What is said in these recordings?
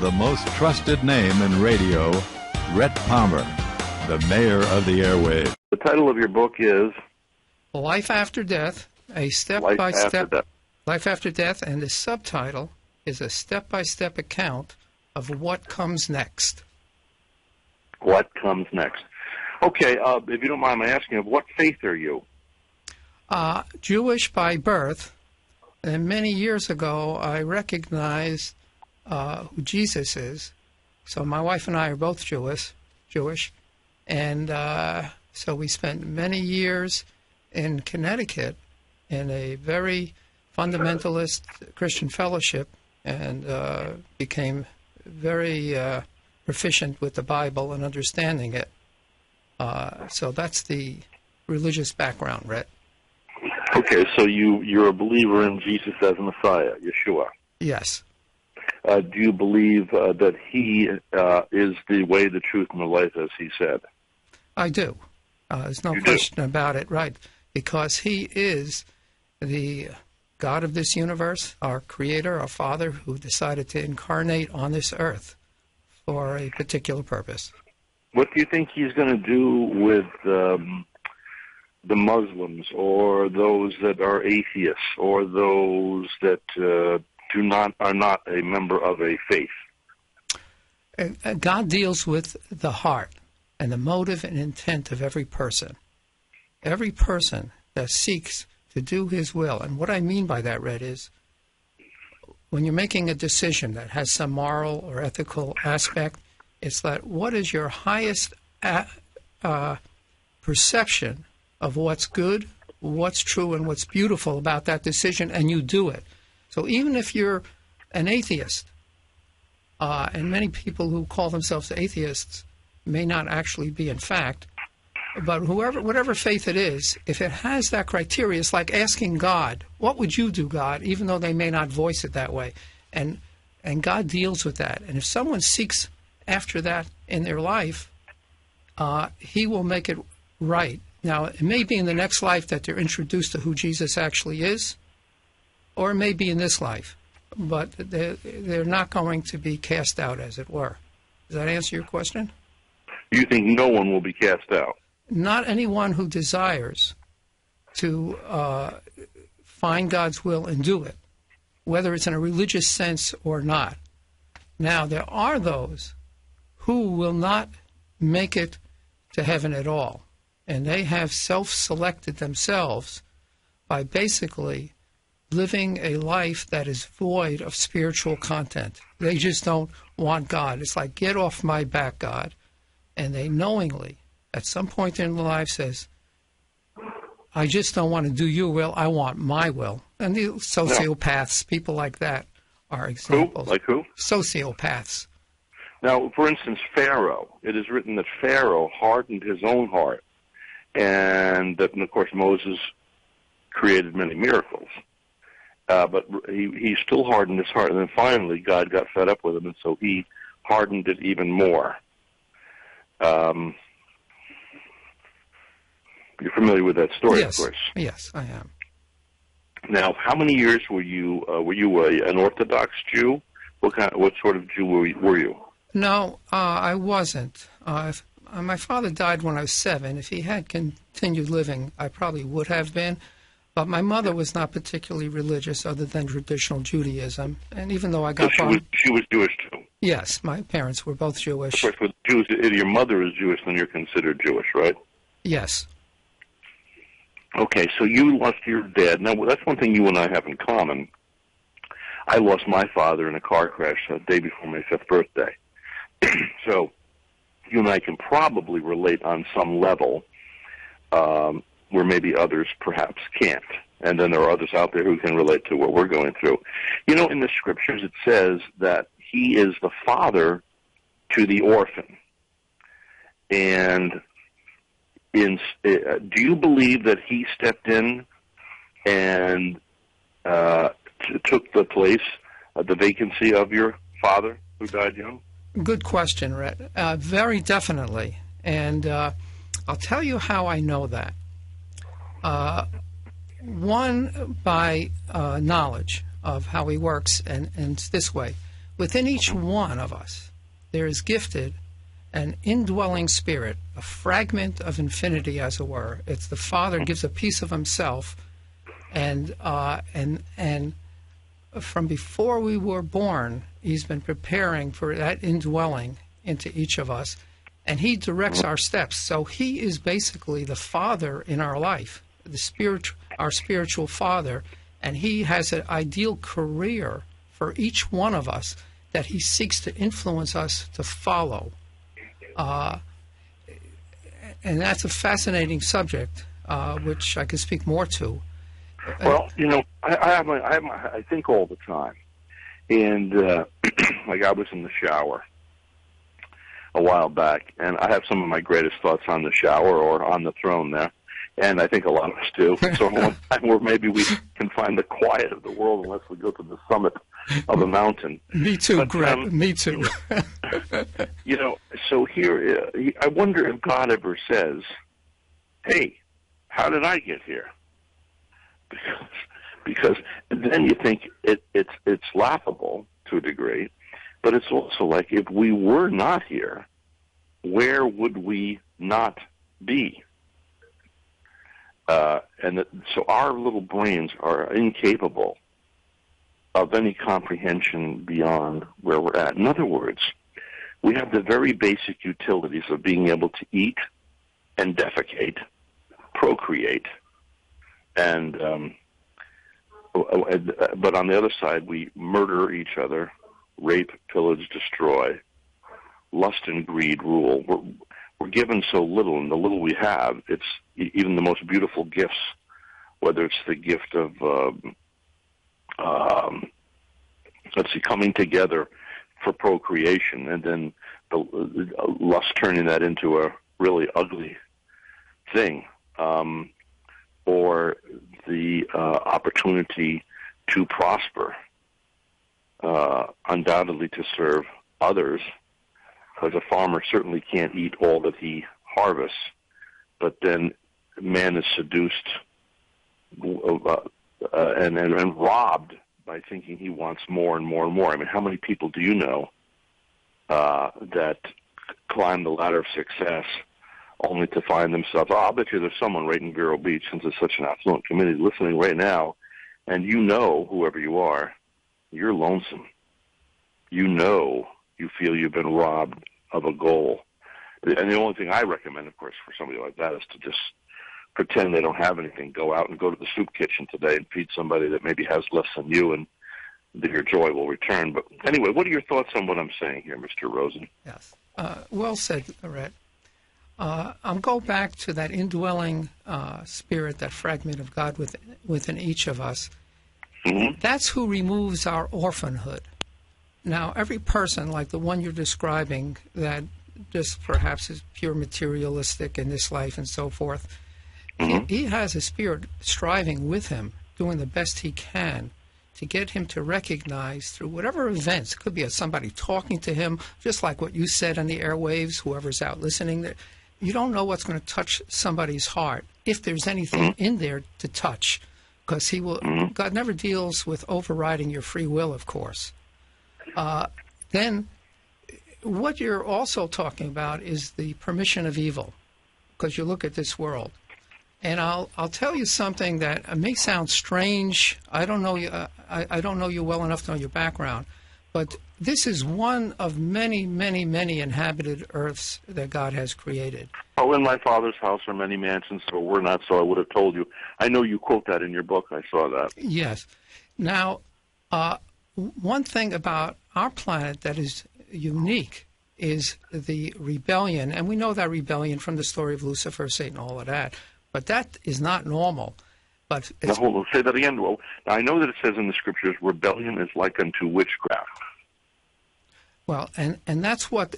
the most trusted name in radio, Rhett Palmer, the mayor of the airwaves. The title of your book is Life After Death, a step-by-step Life After Death, and the subtitle is a step-by-step account of what comes next. What comes next? Okay, if you don't mind my asking, of what faith are you? Jewish by birth, and many years ago I recognized who Jesus is. So my wife and I are both Jewish, and so we spent many years in Connecticut in a very fundamentalist Christian fellowship, and became very proficient with the Bible and understanding it. So that's the religious background, Rhett. Okay, so you're a believer in Jesus as Messiah, Yeshua. Yes. Do you believe that he is the way, the truth, and the life, as he said? I do. There's no question about it, right? Because he is the God of this universe, our creator, our father, who decided to incarnate on this earth for a particular purpose. What do you think he's going to do with the Muslims, or those that are atheists, or those that are not a member of a faith? God deals with the heart and the motive and intent of every person. Every person that seeks to do his will. And what I mean by that, Rhett, is when you're making a decision that has some moral or ethical aspect, it's that what is your highest perception of what's good, what's true, and what's beautiful about that decision, and you do it. So even if you're an atheist, and many people who call themselves atheists may not actually be in fact, but whatever faith it is, if it has that criteria, it's like asking God, what would you do, God, even though they may not voice it that way. And God deals with that. And if someone seeks after that in their life, he will make it right. Now, it may be in the next life that they're introduced to who Jesus actually is, or it may be in this life. But they're not going to be cast out, as it were. Does that answer your question? You think no one will be cast out? Not anyone who desires to find God's will and do it, whether it's in a religious sense or not. Now, there are those who will not make it to heaven at all, and they have self-selected themselves by basically living a life that is void of spiritual content. They just don't want God. It's like, get off my back, God. And they knowingly, at some point in their life, says, I just don't want to do your will, I want my will. And the sociopaths, people like that, are examples. Who? Like who? Sociopaths. Now, for instance, Pharaoh. It is written that Pharaoh hardened his own heart, and that, and of course, Moses created many miracles. But he still hardened his heart, and then finally God got fed up with him, and so he hardened it even more. You're familiar with that story, Yes. of course. Yes, I am. Now, how many years were you an Orthodox Jew? What sort of Jew were you? No, I wasn't. My father died when I was 7. If he had continued living, I probably would have been. But my mother was not particularly religious, other than traditional Judaism. And even though I got she was Jewish too. Yes, my parents were both Jewish. Of course, with Jews, if your mother is Jewish, then you're considered Jewish, right? Yes. Okay, so you lost your dad. Now, that's one thing you and I have in common. I lost my father in a car crash the day before my 5th birthday. So you and I can probably relate on some level, where maybe others perhaps can't. And then there are others out there who can relate to what we're going through. You know, in the scriptures it says that he is the father to the orphan. And do you believe that he stepped in and took the place, the vacancy of your father who died young? Good question, Rhett. Very definitely. And I'll tell you how I know that. One, by knowledge of how he works, and it's this way. within each one of us, there is gifted an indwelling spirit, a fragment of infinity, as it were. It's the Father gives a piece of himself, and from before we were born, he's been preparing for that indwelling into each of us, and he directs our steps. So he is basically the Father in our life, our spiritual Father, and he has an ideal career for each one of us that he seeks to influence us to follow. And that's a fascinating subject, which I could speak more to. Well, I think all the time, and like I was in the shower a while back, and I have some of my greatest thoughts on the shower or on the throne there, and I think a lot of us do. So one time where maybe we can find the quiet of the world unless we go to the summit of a mountain. Me too, Greg. Me too. So here, I wonder if God ever says, "Hey, how did I get here?" Because then you think it's laughable to a degree, but it's also like, if we were not here, where would we not be? So our little brains are incapable of any comprehension beyond where we're at. In other words, we have the very basic utilities of being able to eat and defecate, procreate, and but on the other side, we murder each other, rape, pillage, destroy, lust and greed rule. We're given so little, and the little we have, it's even the most beautiful gifts, whether it's the gift of, coming together for procreation, and then the lust turning that into a really ugly thing, or the opportunity to prosper, undoubtedly to serve others, because a farmer certainly can't eat all that he harvests, but then man is seduced and robbed by thinking he wants more and more and more. I mean, how many people do you know that climb the ladder of success only to find themselves, I'll bet you there's someone right in Vero Beach, since it's such an affluent community, listening right now, and whoever you are, you're lonesome. You feel you've been robbed of a goal. And the only thing I recommend, of course, for somebody like that is to just pretend they don't have anything. Go out and go to the soup kitchen today and feed somebody that maybe has less than you, and your joy will return. But anyway, what are your thoughts on what I'm saying here, Mr. Rosen? Yes. Well said, Rhett. I'll go back to that indwelling spirit, that fragment of God within each of us. Mm-hmm. That's who removes our orphanhood. Now, every person, like the one you're describing, that just perhaps is pure materialistic in this life and so forth, mm-hmm. he has a spirit striving with him, doing the best he can to get him to recognize through whatever events. It could be somebody talking to him, just like what you said on the airwaves, whoever's out listening. You don't know what's going to touch somebody's heart, if there's anything in there to touch, because he will. God never deals with overriding your free will, of course. Then what you're also talking about is the permission of evil, because you look at this world. And I'll tell you something that may sound strange. I don't know you. I don't know you well enough to know your background, but this is one of many, many, many inhabited earths that God has created. Oh, in my Father's house are many mansions, so we're not. So I would have told you. I know you quote that in your book. I saw that. Yes. Now, one thing about our planet that is unique is the rebellion, and we know that rebellion from the story of Lucifer, Satan, all of that. But that is not normal. But now, hold on, say that again. Well, I know that it says in the scriptures, rebellion is like unto witchcraft. Well, and that's what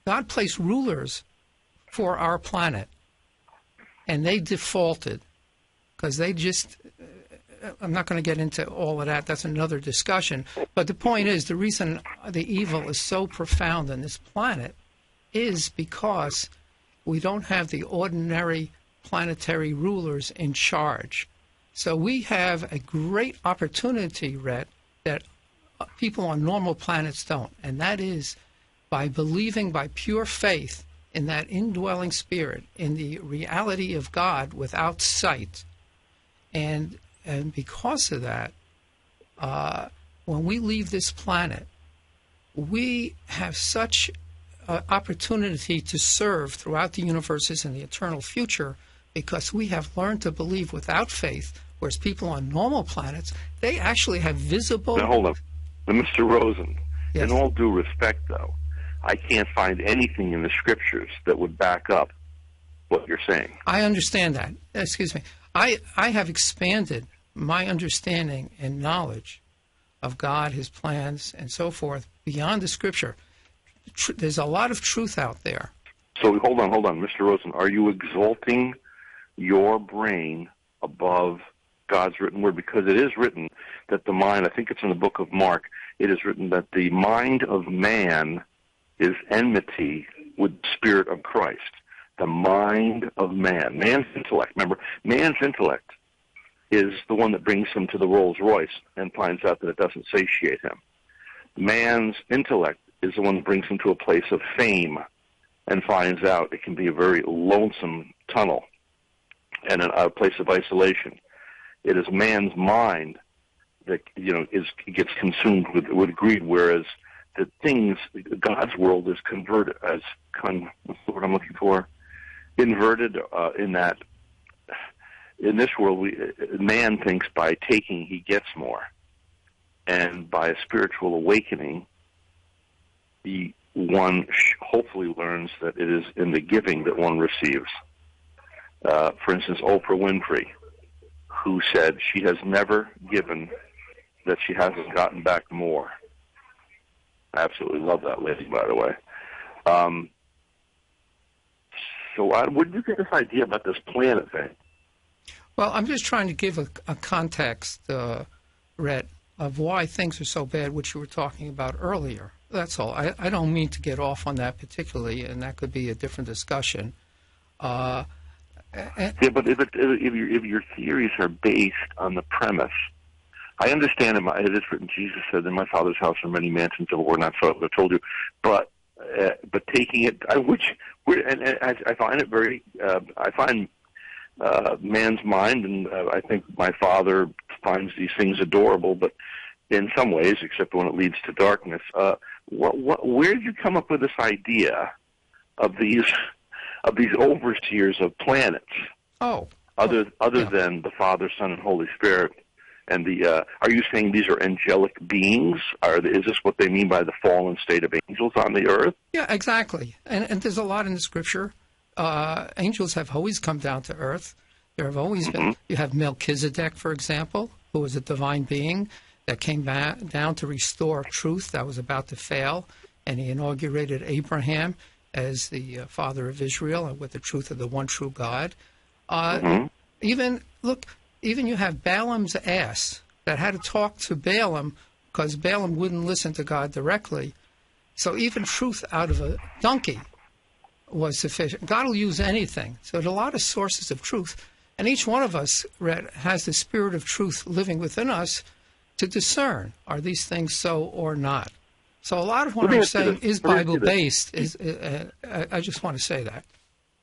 God placed rulers for our planet, and they defaulted because they just. I'm not going to get into all of that. That's another discussion. But the point is, the reason the evil is so profound on this planet is because we don't have the ordinary planetary rulers in charge. So we have a great opportunity, Rhett, that people on normal planets don't, and that is by believing by pure faith in that indwelling spirit, in the reality of God without sight. And because of that, when we leave this planet, we have such opportunity to serve throughout the universes and the eternal future, because we have learned to believe without faith, whereas people on normal planets, they actually have visible... Now, hold on. Now, Mr. Rosen, Yes. in all due respect, though, I can't find anything in the Scriptures that would back up what you're saying. I understand that. Excuse me. I have expanded my understanding and knowledge of God, His plans, and so forth beyond the Scripture. There's a lot of truth out there. So hold on, Mr. Rosen. Are you exalting your brain above God's written word? Because it is written that the mind, I think it's in the book of Mark, it is written that the mind of man is enmity with the Spirit of Christ. The mind of man. Man's intellect. Remember, man's intellect is the one that brings him to the Rolls Royce and finds out that it doesn't satiate him. Man's intellect is the one that brings him to a place of fame and finds out it can be a very lonesome tunnel and a place of isolation. It is man's mind that gets consumed with greed, whereas the things, God's world is converted as what's the word I'm looking for? Inverted in that in this world, man thinks by taking he gets more, and by a spiritual awakening, one hopefully learns that it is in the giving that one receives. For instance, Oprah Winfrey, who said she has never given that she hasn't gotten back more. I absolutely love that lady, by the way. So where did you get this idea about this planet thing? Well, I'm just trying to give a context, Rhett, of why things are so bad, which you were talking about earlier. That's all. I don't mean to get off on that particularly, and that could be a different discussion. Yeah, but if your theories are based on the premise, I understand it is written, Jesus said, in my Father's house are many mansions, if it were not so, I told you. But taking it, I find it very, I find man's mind, and I think my father finds these things adorable, but in some ways, except when it leads to darkness. Where did you come up with this idea of these overseers of planets? Other than the Father, Son, and Holy Spirit, and are you saying these are angelic beings? Is this what they mean by the fallen state of angels on the earth? Yeah, exactly. And there's a lot in the Scripture. Angels have always come down to earth. There have always been. You have Melchizedek, for example, who was a divine being that came down to restore truth that was about to fail, and he inaugurated Abraham as the father of Israel and with the truth of the one true God. Even you have Balaam's ass that had to talk to Balaam because Balaam wouldn't listen to God directly. So even truth out of a donkey was sufficient. God will use anything. So there's a lot of sources of truth. And each one of us, Rhett, has the spirit of truth living within us to discern, are these things so or not? So a lot of what I'm saying is Bible-based. I just want to say that.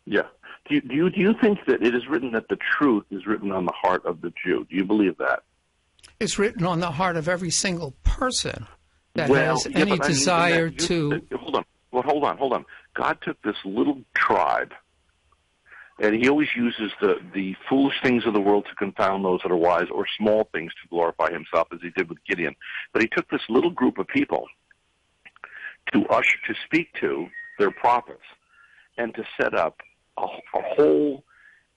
Yeah. Do you think that it is written that the truth is written on the heart of the Jew? Do you believe that? It's written on the heart of every single person that has any desire to... Hold on. Well, hold on. God took this little tribe, and he always uses the foolish things of the world to confound those that are wise, or small things to glorify himself, as he did with Gideon. But he took this little group of people to speak to their prophets and to set up a whole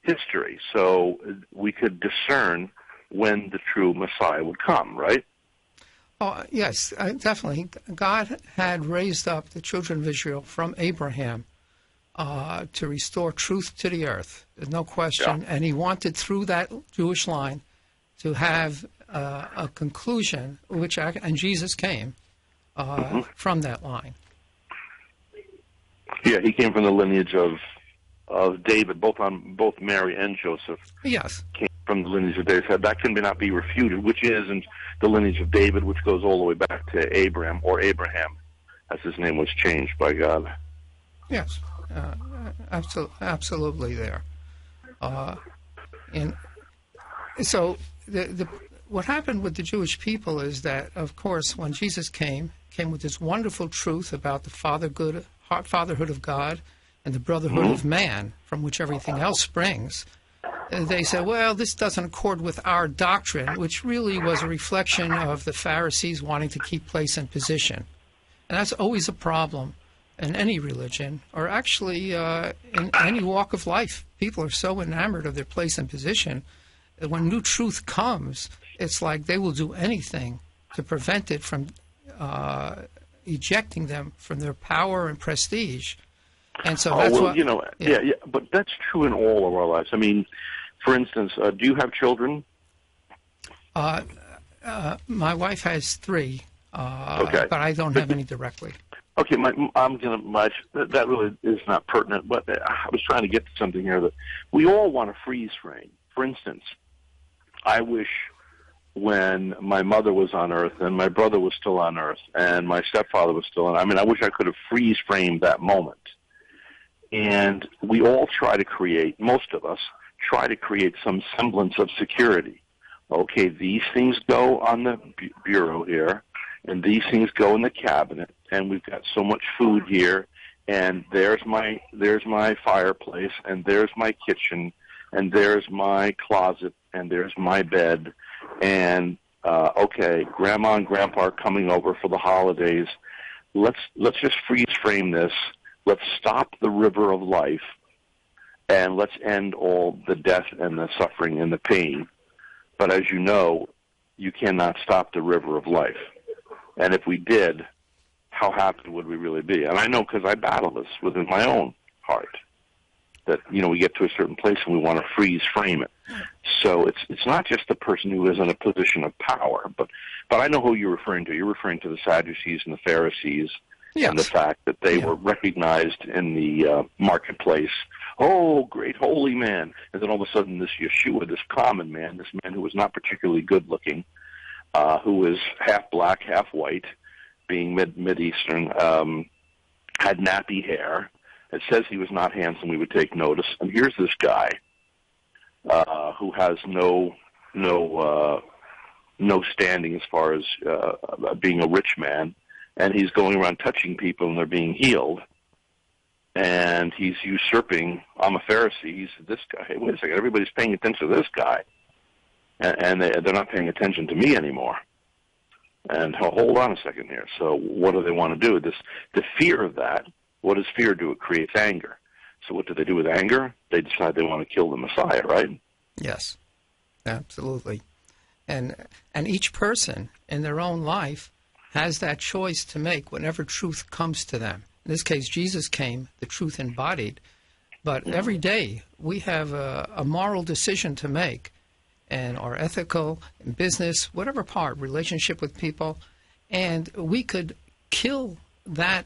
history so we could discern when the true Messiah would come, right? Oh, yes, definitely. God had raised up the children of Israel from Abraham to restore truth to the earth. There's no question. Yeah. And he wanted, through that Jewish line, to have a conclusion, and Jesus came from that line. Yeah, he came from the lineage of David, both Mary and Joseph. Yes. Came from the lineage of David. That can not be refuted, which is in the lineage of David, which goes all the way back to Abraham, or Abraham, as his name was changed by God. Yes, absolutely there. And so what happened with the Jewish people is that, of course, when Jesus came with this wonderful truth about the fatherhood of God and the brotherhood of man, from which everything else springs. They said, well, this doesn't accord with our doctrine, which really was a reflection of the Pharisees wanting to keep place and position. And that's always a problem in any religion, or actually in any walk of life. People are so enamored of their place and position that when new truth comes, it's like they will do anything to prevent it from ejecting them from their power and prestige. And so that's what, yeah, but that's true in all of our lives. I mean, for instance, do you have children? My wife has 3, okay, but I don't have any directly. Okay, that really is not pertinent, but I was trying to get to something here that we all want to freeze frame. For instance, I wish when my mother was on Earth and my brother was still on Earth and my stepfather was still on, I wish I could have freeze framed that moment. And we all try to create, most of us, try to create some semblance of security. Okay, these things go on the bureau here, and these things go in the cabinet, and we've got so much food here, and there's my fireplace, and there's my kitchen, and there's my closet, and there's my bed, and okay, Grandma and Grandpa are coming over for the holidays. Let's just freeze frame this. Let's stop the river of life, and let's end all the death and the suffering and the pain. But as you know, you cannot stop the river of life. And if we did, how happy would we really be? And I know because I battle this within my own heart, that, we get to a certain place and we want to freeze frame it. So it's not just the person who is in a position of power, but I know who you're referring to. You're referring to the Sadducees and the Pharisees. Yes. And the fact that they were recognized in the marketplace. Oh, great holy man. And then all of a sudden this Yeshua, this common man, this man who was not particularly good looking, who was half black, half white, being Mid-Eastern, had nappy hair. It says he was not handsome. We would take notice. And here's this guy who has no standing as far as being a rich man. And he's going around touching people and they're being healed. And he's usurping, I'm a Pharisee, he's this guy. Hey, wait a second, everybody's paying attention to this guy. And they're not paying attention to me anymore. And hold on a second here. So what do they want to do? The fear of that, what does fear do? It creates anger. So what do they do with anger? They decide they want to kill the Messiah, right? Yes, absolutely. And each person in their own life has that choice to make whenever truth comes to them. In this case, Jesus came, the truth embodied. But every day we have a moral decision to make, and our ethical, in business, whatever part, relationship with people, and we could kill that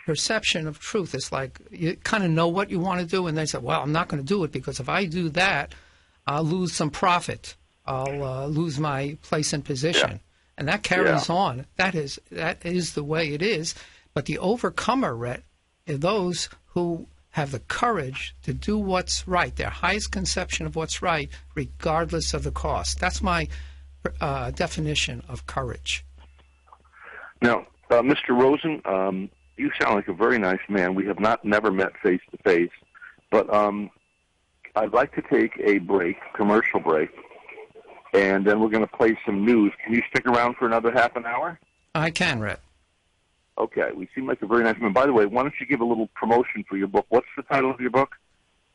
perception of truth. It's like you kind of know what you want to do, and they say, well, I'm not going to do it because if I do that, I'll lose some profit. I'll lose my place and position. Yeah. And that carries on. That is the way it is. But the overcomer, Rhett, are those who have the courage to do what's right, their highest conception of what's right, regardless of the cost. That's my definition of courage. Now, Mr. Rosen, you sound like a very nice man. We have never met face to face, but I'd like to take a commercial break. And then we're going to play some news. Can you stick around for another half an hour? I can, Rhett. Okay. We seem like a very nice man. By the way, why don't you give a little promotion for your book? What's the title of your book?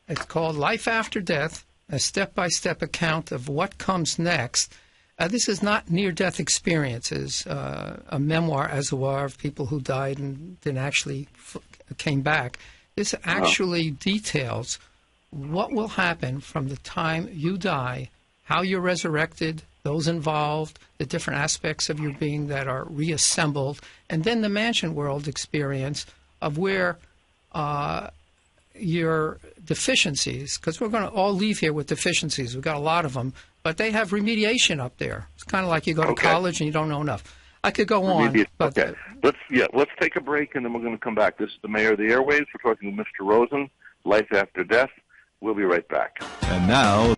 It's called Life After Death, a step-by-step account of what comes next. This is not near-death experiences, a memoir, as it were, of people who died and then actually came back. This actually details what will happen from the time you die, how you're resurrected, those involved, the different aspects of your being that are reassembled, and then the mansion world experience of where your deficiencies, because we're going to all leave here with deficiencies. We've got a lot of them, but they have remediation up there. It's kind of like you go to college and you don't know enough. I could go on. But, okay. Let's take a break, and then we're going to come back. This is the Mayor of the Airwaves. We're talking with Mr. Rosen, Life After Death. We'll be right back. And now...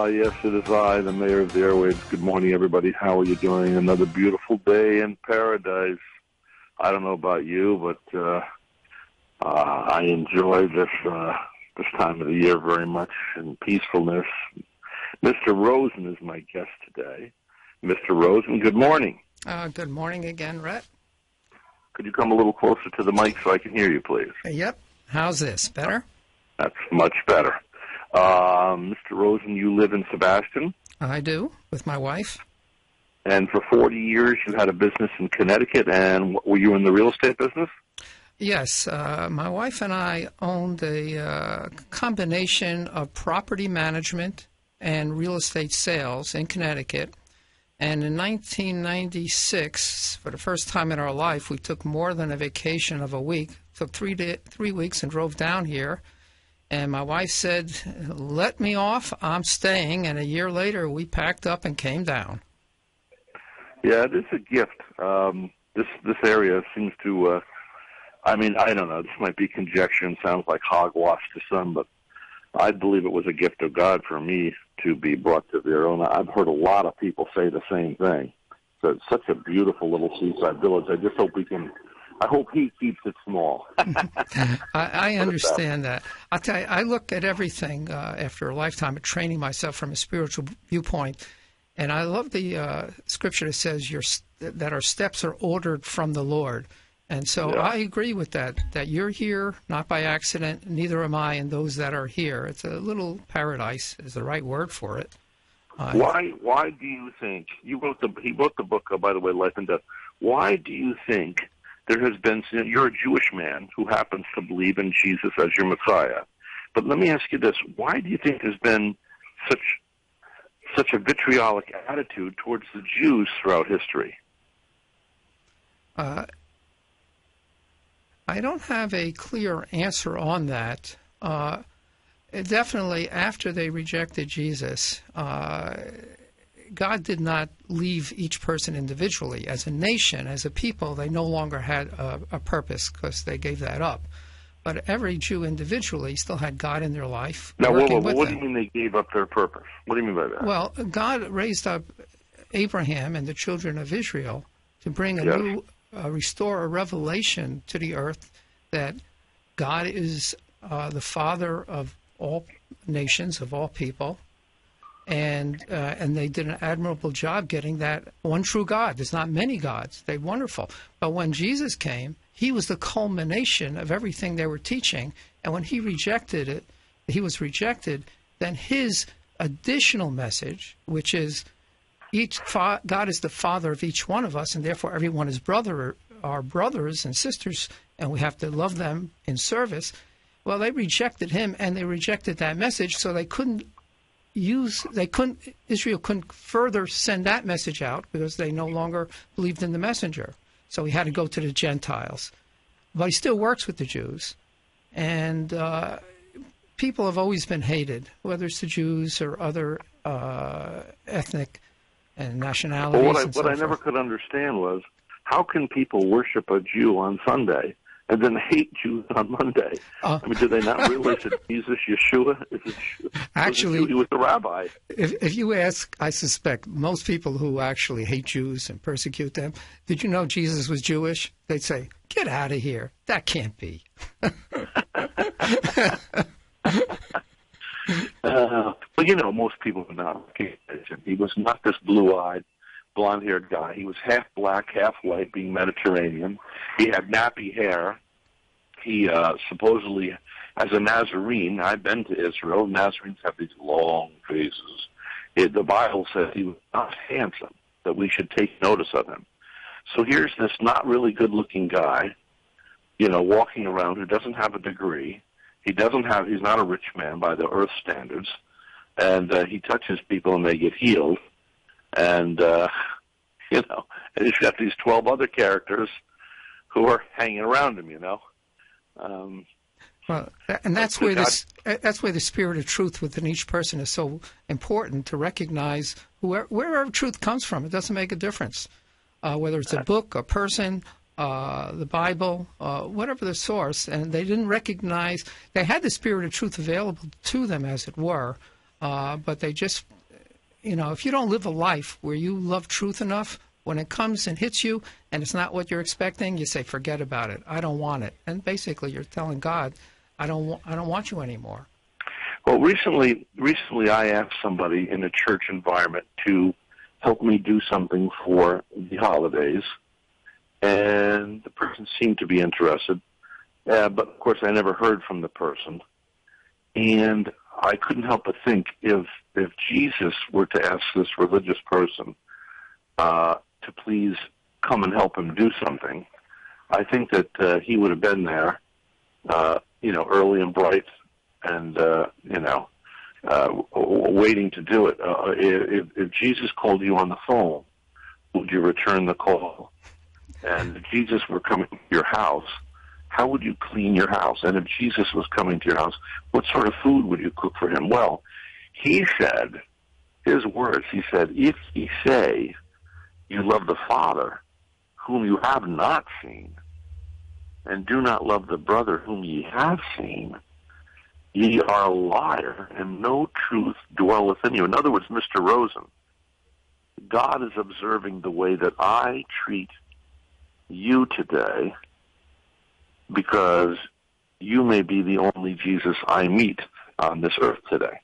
yes, it is I, the Mayor of the Airwaves. Good morning, everybody. How are you doing? Another beautiful day in paradise. I don't know about you, but I enjoy this time of the year very much, and peacefulness. Mr. Rosen is my guest today. Mr. Rosen, good morning. Good morning again, Rhett. Could you come a little closer to the mic so I can hear you, please? Yep. How's this? Better? That's much better. Mr. Rosen, you live in Sebastian? I do, with my wife. And for 40 years you had a business in Connecticut, and were you in the real estate business? Yes. My wife and I owned a combination of property management and real estate sales in Connecticut. And in 1996, for the first time in our life, we took more than a vacation of a week. Took 3 weeks and drove down here. And my wife said, let me off, I'm staying. And a year later, we packed up and came down. Yeah, it is a gift. This area seems to, I don't know, this might be conjecture and sounds like hogwash to some, but I believe it was a gift of God for me to be brought to their own. I've heard a lot of people say the same thing. So it's such a beautiful little seaside village. I just hope I hope he keeps it small. I understand that. I'll tell you, I look at everything after a lifetime of training myself from a spiritual viewpoint, and I love the scripture that says that our steps are ordered from the Lord. And so I agree with that you're here, not by accident, neither am I, and those that are here. It's a little paradise is the right word for it. Why do you think, he wrote the book, by the way, Life and Death. Why do you think there has been, you're a Jewish man who happens to believe in Jesus as your Messiah, but let me ask you this, why do you think there's been such a vitriolic attitude towards the Jews throughout history? I don't have a clear answer on that. Definitely, after they rejected Jesus, God did not leave each person individually. As a nation, as a people, they no longer had a purpose because they gave that up. But every Jew individually still had God in their life. Now, what do you mean they gave up their purpose? What do you mean by that? Well, God raised up Abraham and the children of Israel to bring restore a revelation to the earth that God is the Father of all nations, of all people, and they did an admirable job getting that one true God. There's not many gods. They're wonderful. But when Jesus came, he was the culmination of everything they were teaching, and when he rejected it, he was rejected, then his additional message, which is God is the Father of each one of us, and therefore everyone is our brothers and sisters, and we have to love them in service. Well, they rejected him, and they rejected that message, so Israel couldn't further send that message out because they no longer believed in the messenger. So he had to go to the Gentiles. But he still works with the Jews, and people have always been hated, whether it's the Jews or other ethnic and nationalities. But what I never could understand was, how can people worship a Jew on Sunday and then hate Jews on Monday? Do they not realize that Jesus, Yeshua, actually, he was the rabbi? If you ask, I suspect, most people who actually hate Jews and persecute them, did you know Jesus was Jewish? They'd say, get out of here. That can't be. Well, most people would not recognize him. He was not this blue-eyed, blonde-haired guy. He was half black, half white, being Mediterranean. He had nappy hair. He supposedly, as a Nazarene, I've been to Israel. Nazarenes have these long faces. The Bible says he was not handsome, that we should take notice of him. So here's this not really good-looking guy, walking around who doesn't have a degree. He's not a rich man by the earth standards. And he touches people and they get healed. And, and he's got these 12 other characters who are hanging around him, Well, and that's where the spirit of truth within each person is so important, to recognize wherever truth comes from. It doesn't make a difference, whether it's a book, a person, the Bible, whatever the source. And they didn't recognize they had the spirit of truth available to them, as it were, but they just, if you don't live a life where you love truth enough, when it comes and hits you and it's not what you're expecting, you say, forget about it. I don't want it. And basically you're telling God, I don't want you anymore. Well, recently I asked somebody in a church environment to help me do something for the holidays, and the person seemed to be interested, but of course I never heard from the person. And I couldn't help but think, if Jesus were to ask this religious person to please come and help him do something, I think that he would have been there, early and bright, and waiting to do it. If Jesus called you on the phone, would you return the call? And if Jesus were coming to your house, how would you clean your house? And if Jesus was coming to your house, what sort of food would you cook for him? Well, he said, his words, he said, if ye say you love the Father, whom you have not seen, and do not love the brother whom ye have seen, ye are a liar, and no truth dwelleth in you. In other words, Mr. Rosen, God is observing the way that I treat you today, because you may be the only Jesus I meet on this earth today.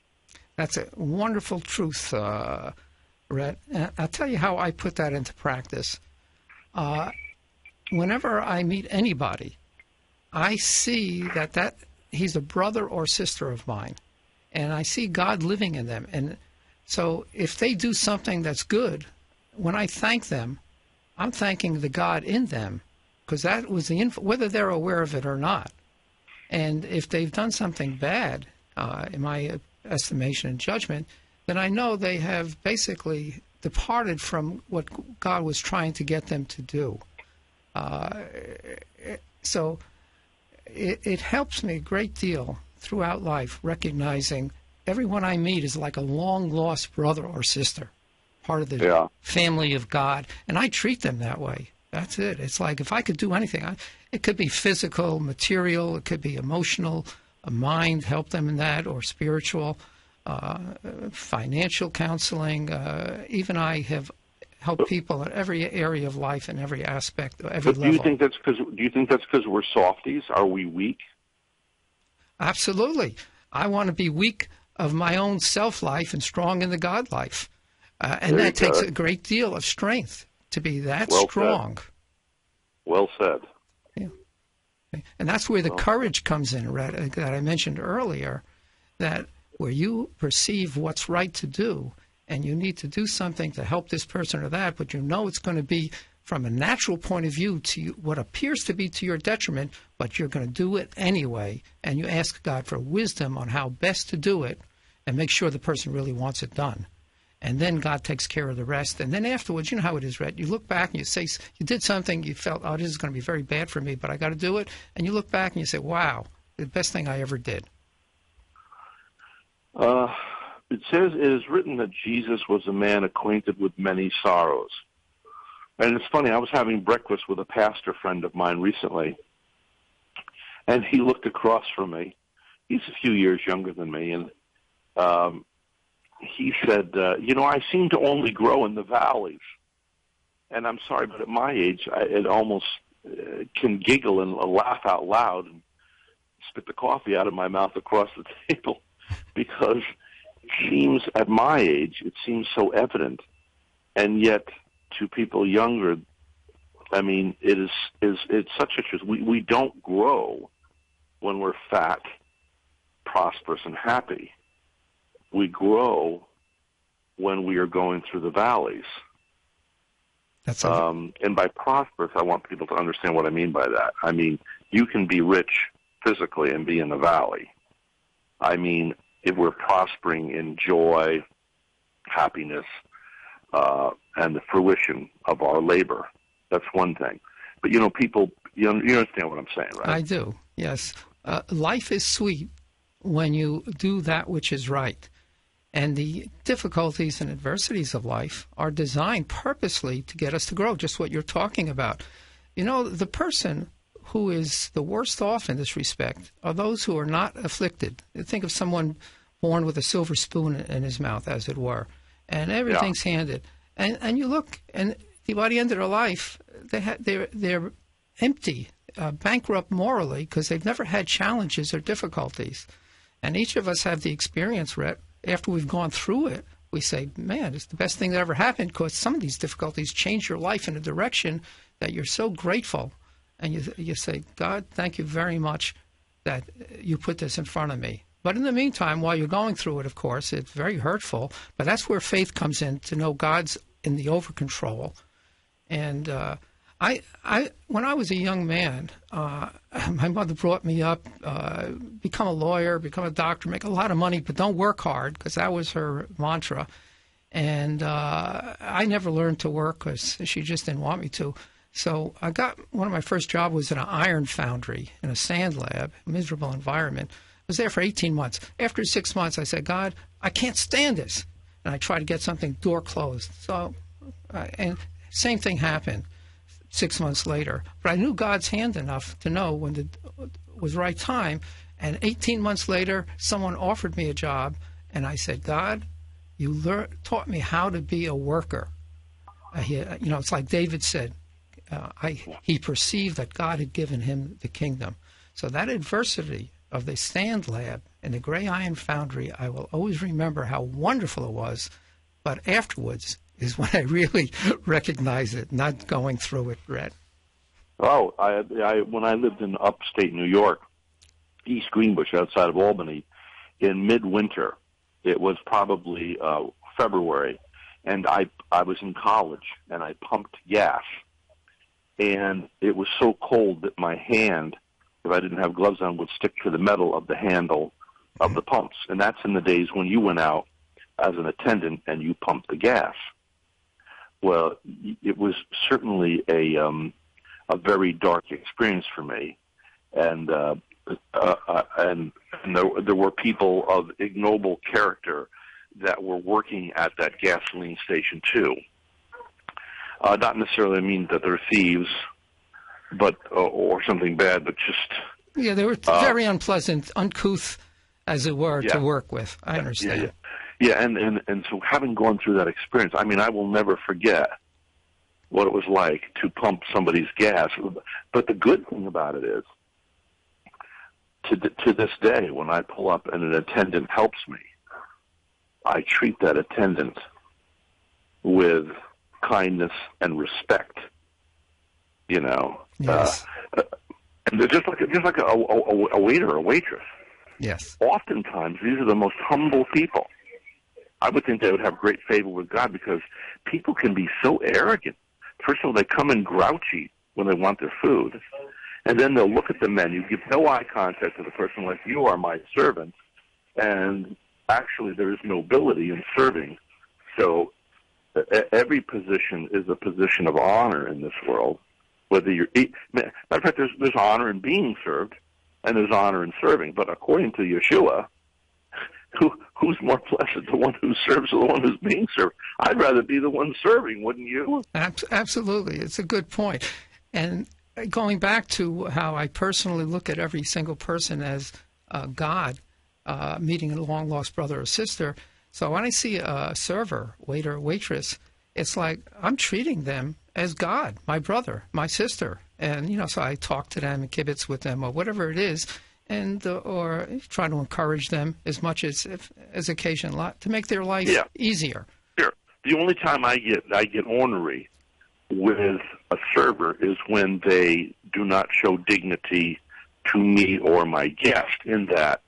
That's a wonderful truth, Rhett. I'll tell you how I put that into practice. Whenever I meet anybody, I see that he's a brother or sister of mine, and I see God living in them. And so if they do something that's good, when I thank them, I'm thanking the God in them, because that was whether they're aware of it or not. And if they've done something bad, in my estimation and judgment, then I know they have basically departed from what God was trying to get them to do. So it helps me a great deal throughout life, recognizing everyone I meet is like a long-lost brother or sister, part of the family of God, and I treat them that way. That's it. It's like if I could do anything, it could be physical, material, it could be emotional, a mind, help them in that, or spiritual, financial counseling. Even I have helped people in every area of life, in every aspect, every level. Do you think that's because we're softies? Are we weak? Absolutely. I want to be weak of my own self-life and strong in the God life. And that takes a great deal of strength to be that strong. Well said. Yeah. And that's where the courage comes in, Rhett, that I mentioned earlier, that where you perceive what's right to do, and you need to do something to help this person or that, but you know it's going to be from a natural point of view to you, what appears to be to your detriment, but you're going to do it anyway, and you ask God for wisdom on how best to do it and make sure the person really wants it done. And then God takes care of the rest. And then afterwards, you know how it is, Rhett. You look back and you say, you did something, you felt, oh, this is going to be very bad for me, but I got to do it. And you look back and you say, wow, the best thing I ever did. It says, it is written that Jesus was a man acquainted with many sorrows. And it's funny, I was having breakfast with a pastor friend of mine recently, and he looked across from me. He's a few years younger than me, and he said, I seem to only grow in the valleys. And I'm sorry, but at my age, it almost can giggle and laugh out loud and spit the coffee out of my mouth across the table, because it seems, at my age, it seems so evident. And yet, to people younger, I mean, it's such a truth. We don't grow when we're fat, prosperous, and happy. We grow when we are going through the valleys. That's and by prosperous, I want people to understand what I mean by that. I mean, you can be rich physically and be in the valley. I mean, if we're prospering in joy, happiness, and the fruition of our labor, that's one thing. But, people, you understand what I'm saying, right? I do, yes. life is sweet when you do that which is right. And the difficulties and adversities of life are designed purposely to get us to grow, just what you're talking about. You know, the person who is the worst off in this respect are those who are not afflicted. Think of someone born with a silver spoon in his mouth, as it were, and everything's handed. And you look, and by the end of their life, they're empty, bankrupt morally, because they've never had challenges or difficulties. And each of us have the experience, Rhett. After we've gone through it, we say, man, it's the best thing that ever happened, because some of these difficulties change your life in a direction that you're so grateful. And you say, God, thank you very much that you put this in front of me. But in the meantime, while you're going through it, of course, it's very hurtful. But that's where faith comes in, to know God's in the over-control. And when I was a young man, my mother brought me up, become a lawyer, become a doctor, make a lot of money, but don't work hard, because that was her mantra. And I never learned to work because she just didn't want me to. So I got one of my first jobs was in an iron foundry in a sand lab, miserable environment. I was there for 18 months. After 6 months, I said, God, I can't stand this. And I tried to get something, door closed. So, and same thing happened 6 months later. But I knew God's hand enough to know when it was the right time. And 18 months later, someone offered me a job. And I said, God, you taught me how to be a worker. It's like David said, he perceived that God had given him the kingdom. So that adversity of the sand lab and the gray iron foundry, I will always remember how wonderful it was. But afterwards is when I really recognized it, not going through it, Rhett. Oh, when I lived in upstate New York, East Greenbush, outside of Albany, in midwinter, it was probably February, and I was in college, and I pumped gas. And it was so cold that my hand, if I didn't have gloves on, would stick to the metal of the handle of the pumps. And that's in the days when you went out as an attendant and you pumped the gas. Well, it was certainly a very dark experience for me. And there were people of ignoble character that were working at that gasoline station too. Not necessarily mean that they're thieves, but or something bad, but just they were very unpleasant, uncouth, as it were, to work with. I understand. And so having gone through that experience, I mean, I will never forget what it was like to pump somebody's gas. But the good thing about it is, to this day, when I pull up and an attendant helps me, I treat that attendant with kindness and respect, Yes. And they're just like a waiter or a waitress. Yes. Oftentimes, these are the most humble people. I would think they would have great favor with God, because people can be so arrogant. First of all, they come in grouchy when they want their food, and then they'll look at the menu, give no eye contact to the person, like, you are my servant, and actually there is nobility in serving. So every position is a position of honor in this world. Whether you're, matter of fact, there's honor in being served, and there's honor in serving. But according to Yeshua, who's more blessed, the one who serves or the one who's being served? I'd rather be the one serving, wouldn't you? Absolutely, it's a good point. And going back to how I personally look at every single person as God meeting a long-lost brother or sister. So when I see a server, waiter, waitress, it's like I'm treating them as God, my brother, my sister. And, so I talk to them and kibitz with them or whatever it is, and or try to encourage them as much as occasion to make their life easier. Sure. The only time I get ornery with a server is when they do not show dignity to me or my guest, in that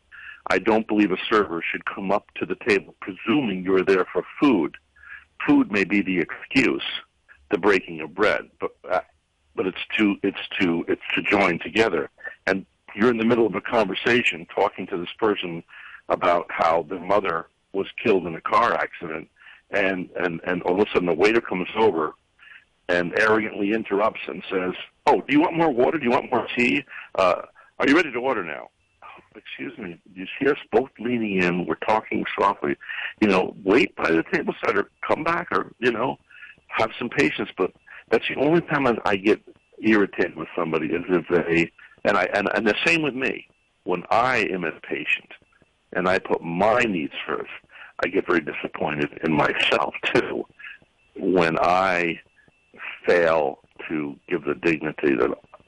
I don't believe a server should come up to the table presuming you're there for food. Food may be the excuse, the breaking of bread, but it's to join together. And you're in the middle of a conversation talking to this person about how their mother was killed in a car accident, and all of a sudden the waiter comes over and arrogantly interrupts and says, "Oh, do you want more water? Do you want more tea? Are you ready to order now?" excuse me, you see us both leaning in, we're talking softly, wait by the table side or come back or, have some patience. But that's the only time I get irritated with somebody is if they, and the same with me, when I am impatient and I put my needs first, I get very disappointed in myself too when I fail to give the dignity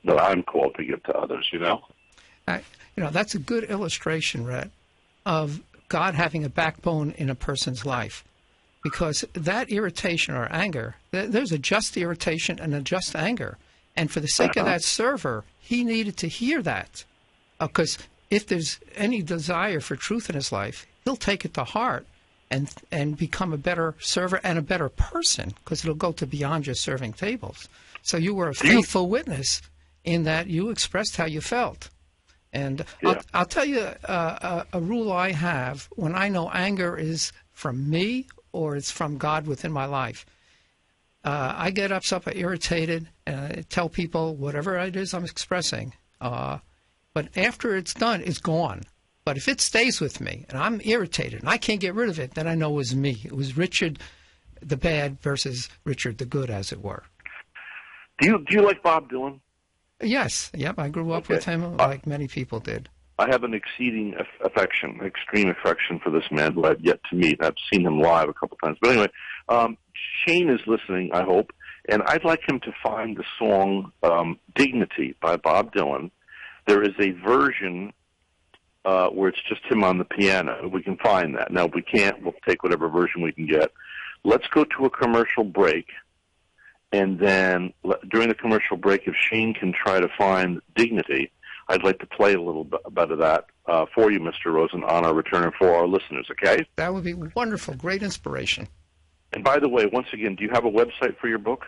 that I'm called to give to others, That's a good illustration, Rhett, of God having a backbone in a person's life. Because that irritation or anger, there's a just irritation and a just anger. And for the sake of that server, he needed to hear that. Because if there's any desire for truth in his life, he'll take it to heart and become a better server and a better person, because it'll go to beyond just serving tables. So you were a faithful witness in that you expressed how you felt. And I'll tell you a rule I have when I know anger is from me or it's from God within my life. I get upset or irritated and I tell people whatever it is I'm expressing. But after it's done, it's gone. But if it stays with me and I'm irritated and I can't get rid of it, then I know it was me. It was Richard the bad versus Richard the good, as it were. Do you like Bob Dylan? Yes. Yep. I grew up with him like many people did. I have an extreme affection for this man who I've yet to meet. I've seen him live a couple times. But anyway, Shane is listening, I hope, and I'd like him to find the song Dignity by Bob Dylan. There is a version where it's just him on the piano. We can find that. Now, if we can't, we'll take whatever version we can get. Let's go to a commercial break. And then during the commercial break, if Shane can try to find Dignity, I'd like to play a little bit of that for you, Mr. Rosen, on our return and for our listeners, okay? That would be wonderful. Great inspiration. And by the way, once again, do you have a website for your book?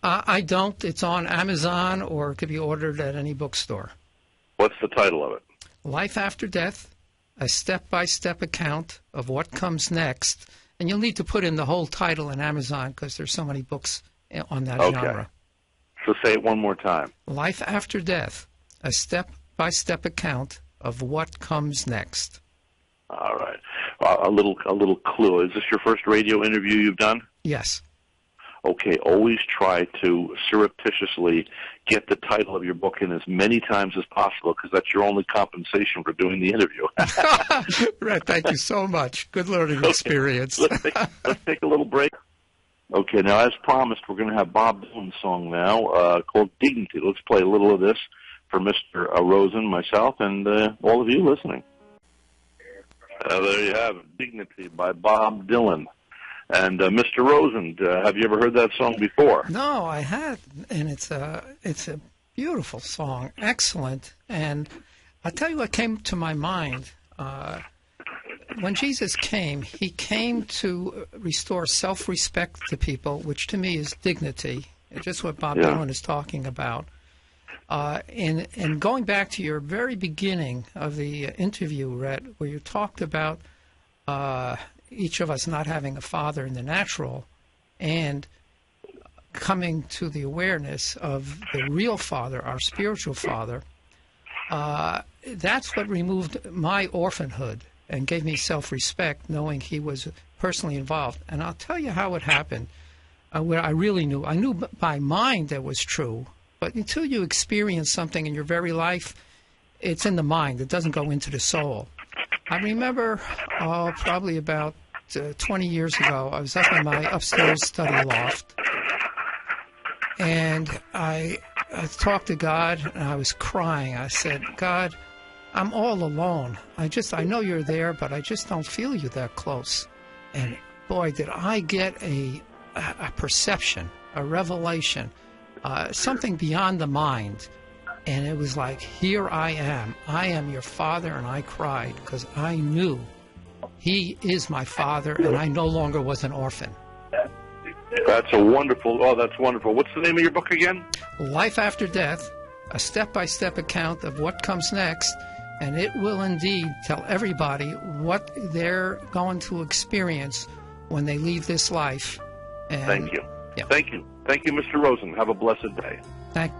I don't. It's on Amazon or it could be ordered at any bookstore. What's the title of it? Life After Death, a step-by-step account of what comes next. And you'll need to put in the whole title in Amazon because there's so many books on that genre. So say it one more time. Life After Death, a step-by-step account of what comes next. All right. A little clue. Is this your first radio interview you've done? Yes. Okay, always try to surreptitiously get the title of your book in as many times as possible, because that's your only compensation for doing the interview. Rhett, thank you so much. Good learning experience. Let's take a little break. Okay, now as promised, we're going to have Bob Dylan's song now called Dignity. Let's play a little of this for Mr. Rosen, myself, and all of you listening. There you have it, Dignity by Bob Dylan. And Mr. Rosen, have you ever heard that song before? No, I hadn't, and it's a beautiful song, excellent. And I'll tell you what came to my mind. When Jesus came, he came to restore self-respect to people, which to me is dignity. It's just what Bob Dylan is talking about. And going back to your very beginning of the interview, Rhett, where you talked about each of us not having a father in the natural and coming to the awareness of the real father, our spiritual father, that's what removed my orphanhood and gave me self-respect, knowing he was personally involved. And I'll tell you how it happened, where I really knew. I knew by mind that was true, but until you experience something in your very life, it's in the mind. It doesn't go into the soul. I remember probably about 20 years ago, I was up in my upstairs study loft, and I talked to God, and I was crying. I said, God, I'm all alone. I know you're there, but I just don't feel you that close. And boy, did I get a perception, a revelation, something beyond the mind. And it was like, here I am your father, and I cried because I knew he is my father, and I no longer was an orphan. That's wonderful. What's the name of your book again? Life After Death, a step-by-step account of what comes next, and it will indeed tell everybody what they're going to experience when they leave this life. And, Thank you. Yeah. Thank you. Thank you, Mr. Rosen. Have a blessed day. Thank you.